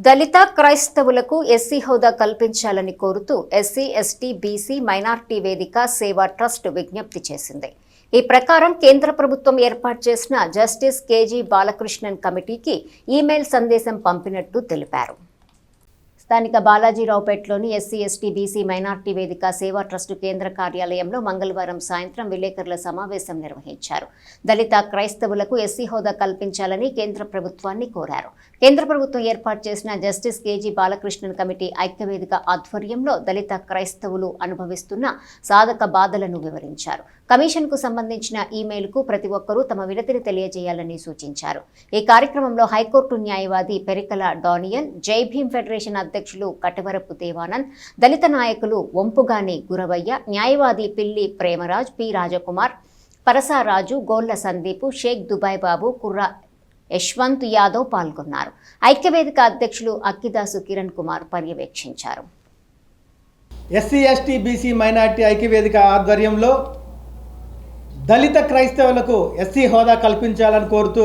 దళిత క్రైస్తవులకు ఎస్సీ హోదా కల్పించాలని కోరుతూ ఎస్సీ ఎస్టీ బీసీ మైనార్టీ వేదిక సేవా ట్రస్ట్ విజ్ఞప్తి చేసింది. ఈ ప్రకారం కేంద్ర ప్రభుత్వం ఏర్పాటు చేసిన జస్టిస్ కేజీ బాలకృష్ణన్ కమిటీకి ఈమెయిల్ సందేశం పంపినట్టు తెలిపారు. స్థానిక బాలాజీరావుపేటలోని ఎస్సీ ఎస్టీ బీసీ మైనార్టీ వేదిక సేవా ట్రస్టు కేంద్ర కార్యాలయంలో మంగళవారం సాయంత్రం విలేకరుల సమావేశం నిర్వహించారు. దళిత క్రైస్తవులకు ఎస్సీ హోదా కల్పించాలని కేంద్ర ప్రభుత్వాన్ని కోరారు. కేంద్ర ప్రభుత్వం ఏర్పాటు చేసిన జస్టిస్ కేజీ బాలకృష్ణన్ కమిటీ ఐక్యవేదిక ఆధ్వర్యంలో దళిత క్రైస్తవులు అనుభవిస్తున్న సాధక బాధలను వివరించారు. కమిషన్కు సంబంధించిన ఈమెయిల్కు ప్రతి ఒక్కరూ తమ వినతిని తెలియజేయాలని సూచించారు. ఈ కార్యక్రమంలో హైకోర్టు న్యాయవాది పెరికల డానియల్, జై భీమ్ ఫెడరేషన్ అధ్యక్షులు కటవరపు దేవానంద్, దళిత నాయకులు వంపుగాని గురవయ్య, న్యాయవాది పిల్లి ప్రేమరాజ్, పి రాజకుమార్, పరసారాజు, గోళ్ల సందీపు, షేక్ దుబాయ్ బాబు, కుర్ర యశ్వంత్ యాదవ్ పాల్గొన్నారు. ఐక్యవేదిక అధ్యక్షులు అక్కిదాసు కిరణ్ కుమార్ పర్యవేక్షించారు. ఎస్సీ ఎస్టీ బీసీ మైనార్టీ ఐక్యవేదిక ఆధ్వర్యంలో దళిత క్రైస్తవులకు ఎస్సీ హోదా కల్పించాలని కోరుతూ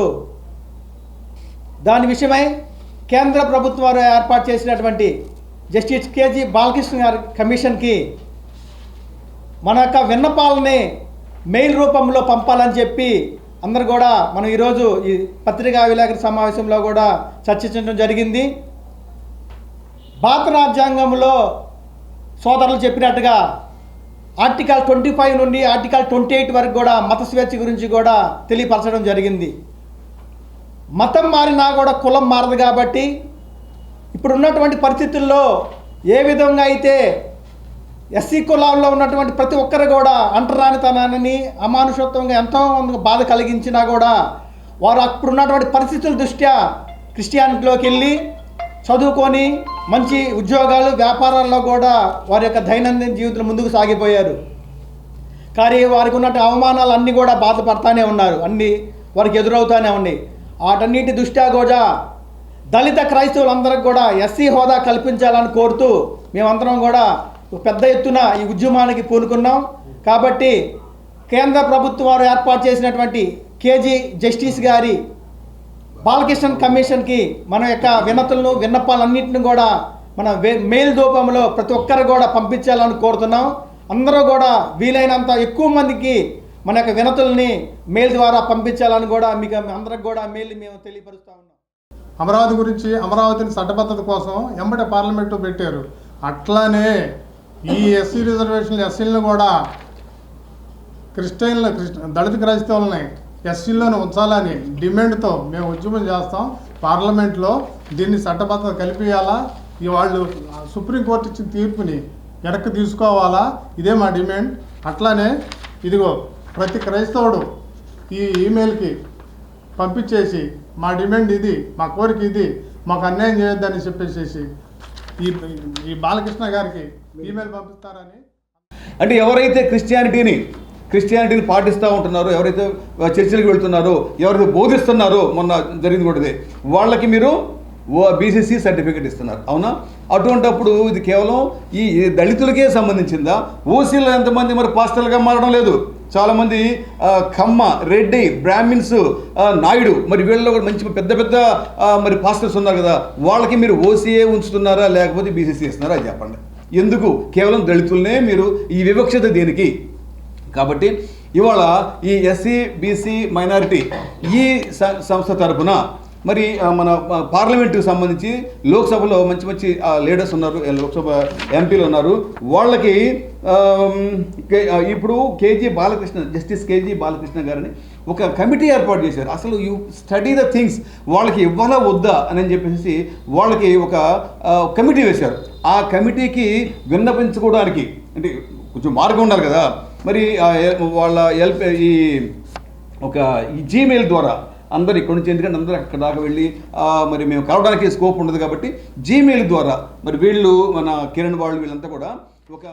దాని విషయమై కేంద్ర ప్రభుత్వం వారు ఏర్పాటు చేసినటువంటి జస్టిస్ కేజీ బాలకృష్ణ గారి కమిషన్కి మన యొక్క విన్నపాలని మెయిల్ రూపంలో పంపాలని చెప్పి అందరు కూడా మనం ఈరోజు ఈ పత్రికా విలేకరుల సమావేశంలో కూడా చర్చించడం జరిగింది. భారత రాజ్యాంగంలో సోదరులు చెప్పినట్టుగా ఆర్టికల్ 25 నుండి ఆర్టికల్ 28 వరకు కూడా మత స్వేచ్ఛ గురించి కూడా తెలియపరచడం జరిగింది. మతం మారినా కూడా కులం మారదు కాబట్టి ఇప్పుడు ఉన్నటువంటి పరిస్థితుల్లో ఏ విధంగా అయితే ఎస్సీ కులాల్లో ఉన్నటువంటి ప్రతి ఒక్కరు కూడా అంటరానితనాన్ని అమానుషత్వంగా ఎంతో బాధ కలిగించినా కూడా వారు అప్పుడు ఉన్నటువంటి పరిస్థితుల దృష్ట్యా క్రిస్టియానిటీలోకి వెళ్ళి చదువుకొని మంచి ఉద్యోగాలు వ్యాపారాల్లో కూడా వారి యొక్క దైనందిన జీవితం ముందుకు సాగిపోయారు. కానీ వారికి ఉన్నట్టు అవమానాలు అన్నీ కూడా బాధపడతానే ఉన్నారు, అన్నీ వారికి ఎదురవుతూనే ఉన్నాయి. వాటన్నిటి దృష్ట్యా కూడా దళిత క్రైస్తవులందరికీ కూడా ఎస్సీ హోదా కల్పించాలని కోరుతూ మేమందరం కూడా పెద్ద ఎత్తున ఈ ఉద్యమానికి పూనుకున్నాం. కాబట్టి కేంద్ర ప్రభుత్వం వారు ఏర్పాటు చేసినటువంటి కేజీ జస్టిస్ గారి బాలకృష్ణన్ కమిషన్కి మన యొక్క వినతులను విన్నపాలన్నింటిని కూడా మన మెయిల్ రూపంలో ప్రతి ఒక్కరు కూడా పంపించాలని కోరుతున్నాం. అందరూ కూడా వీలైనంత ఎక్కువ మందికి మన యొక్క వినతుల్ని మెయిల్ ద్వారా పంపించాలని కూడా మీకు అందరికి కూడా మెయిల్ మేము తెలియపరుస్తూ ఉన్నాం. అమరావతి గురించి అమరావతిని చట్టబద్ధత కోసం ఎంబడే పార్లమెంటు పెట్టారు. అట్లానే ఈ ఎస్సీ రిజర్వేషన్లు ఎస్సీలను కూడా దళిత క్రైస్తవులని ఎస్సీలోనే ఉంచాలని డిమాండ్తో మేము ఉద్యమం చేస్తాం. పార్లమెంట్లో దీన్ని చట్టబద్ధత కల్పించాలా, వాళ్ళు సుప్రీంకోర్టు ఇచ్చిన తీర్పుని వెనక్కి తీసుకోవాలా, ఇదే మా డిమాండ్. అట్లానే ఇదిగో ప్రతి క్రైస్తవుడు ఈ ఈమెయిల్కి పంపించేసి మా డిమాండ్ ఇది, మా కోరిక ఇది, మాకు అన్యాయం చేయొద్దని చెప్పేసి ఈ బాలకృష్ణ గారికి ఈమెయిల్ పంపిస్తారని. అంటే ఎవరైతే క్రిస్టియానిటీని పాటిస్తూ ఉంటున్నారో, ఎవరైతే చర్చిలకు వెళ్తున్నారో, ఎవరైతే బోధిస్తున్నారో, మొన్న జరిగింది కూడా ఇదే, వాళ్ళకి మీరు బీసీసీ సర్టిఫికేట్ ఇస్తున్నారు, అవునా? అటువంటప్పుడు ఇది కేవలం ఈ దళితులకే సంబంధించిందా? ఓసీలో ఎంతమంది మరి పాస్టర్లుగా మారడం లేదు? చాలామంది కమ్మ, రెడ్డి, బ్రాహ్మిన్స్, నాయుడు, మరి వీళ్ళలో కూడా మంచి పెద్ద పెద్ద మరి పాస్టర్స్ ఉన్నారు కదా, వాళ్ళకి మీరు ఓసీఏ ఉంచుతున్నారా లేకపోతే బీసీసీ ఇస్తున్నారా? అది చెప్పండి. ఎందుకు కేవలం దళితులనే మీరు ఈ వివక్షత దేనికి? కాబట్టి ఇవాళ ఈ ఎస్సీ బీసీ మైనారిటీ ఈ సంస్థ తరఫున మరి మన పార్లమెంటుకు సంబంధించి లోక్సభలో మంచి మంచి లీడర్స్ ఉన్నారు, లోక్సభ ఎంపీలు ఉన్నారు. వాళ్ళకి ఇప్పుడు జస్టిస్ కేజీ బాలకృష్ణ గారిని ఒక కమిటీ ఏర్పాటు చేశారు. అసలు యూ స్టడీ ద థింగ్స్, వాళ్ళకి ఇవ్వాలా వద్దా అని చెప్పేసి వాళ్ళకి ఒక కమిటీ వేశారు. ఆ కమిటీకి విన్నపించుకోవడానికి అంటే కొంచెం మార్గం ఉండాలి కదా. మరి వాళ్ళ ఈ జీమెయిల్ ద్వారా అందరు ఇక్కడి నుంచి, ఎందుకంటే అందరూ అక్కడ దాకా వెళ్ళి మరి మేము కలవడానికి స్కోప్ ఉండదు కాబట్టి జీమెయిల్ ద్వారా మరి వీళ్ళు మన కిరణ్ వాళ్ళు వీళ్ళంతా కూడా ఒక